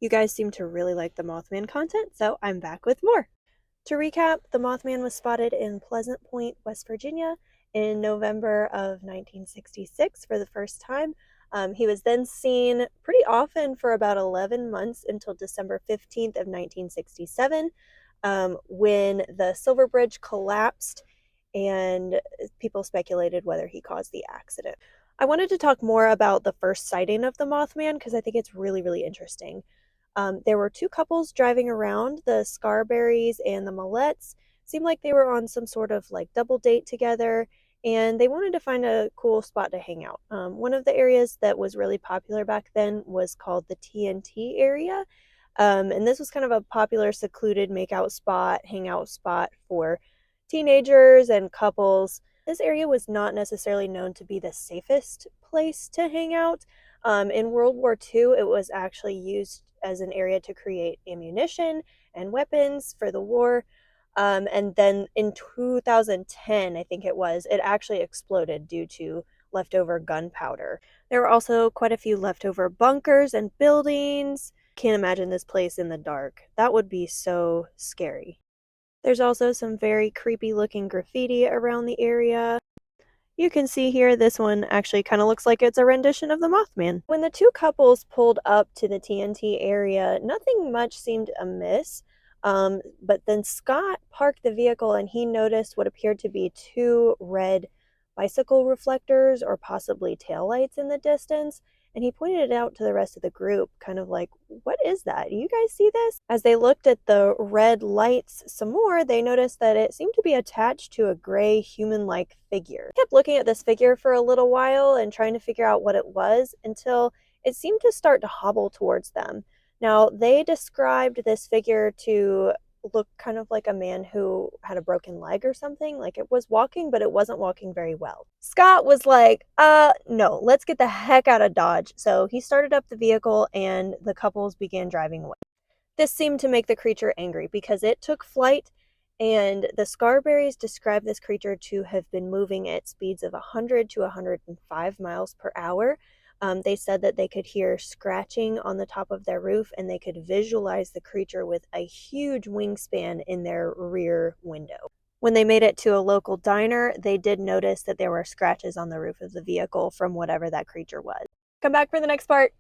You guys seem to really like the Mothman content, so I'm back with more. To recap, the Mothman was spotted in Pleasant Point, West Virginia in November of 1966 for the first time. He was then seen pretty often for about 11 months until December 15th of 1967, when the Silver Bridge collapsed and people speculated whether he caused the accident. I wanted to talk more about the first sighting of the Mothman because I think it's really, really interesting. There were two couples driving around, the Scarberrys and the Millettes. Seemed like they were on some sort of like double date together, and they wanted to find a cool spot to hang out. One of the areas that was really popular back then was called the TNT area. And this was kind of a popular secluded makeout spot, hangout spot for teenagers and couples. This area was not necessarily known to be the safest place to hang out. In World War II, it was actually used as an area to create ammunition and weapons for the war. And then in 2010, I think it actually exploded due to leftover gunpowder. There were also quite a few leftover bunkers and buildings. Can't imagine this place in the dark. That would be so scary. There's also some very creepy looking graffiti around the area. You can see here this one actually kind of looks like it's a rendition of the Mothman. When the two couples pulled up to the TNT area, nothing much seemed amiss. But then Scott parked the vehicle and he noticed what appeared to be two red bicycle reflectors or possibly taillights in the distance. And he pointed it out to the rest of the group, kind of like, what is that? Do you guys see this? As they looked at the red lights some more, they noticed that it seemed to be attached to a gray human-like figure. They kept looking at this figure for a little while and trying to figure out what it was until it seemed to start to hobble towards them. Now, they described this figure to look kind of like a man who had a broken leg or something. Like it was walking, but it wasn't walking very well. Scott was like, no, let's get the heck out of Dodge. So he started up the vehicle and the couples began driving away. This seemed to make the creature angry because it took flight, and the Scarberries described this creature to have been moving at speeds of 100 to 105 miles per hour. They said that they could hear scratching on the top of their roof and they could visualize the creature with a huge wingspan in their rear window. When they made it to a local diner, they did notice that there were scratches on the roof of the vehicle from whatever that creature was. Come back for the next part.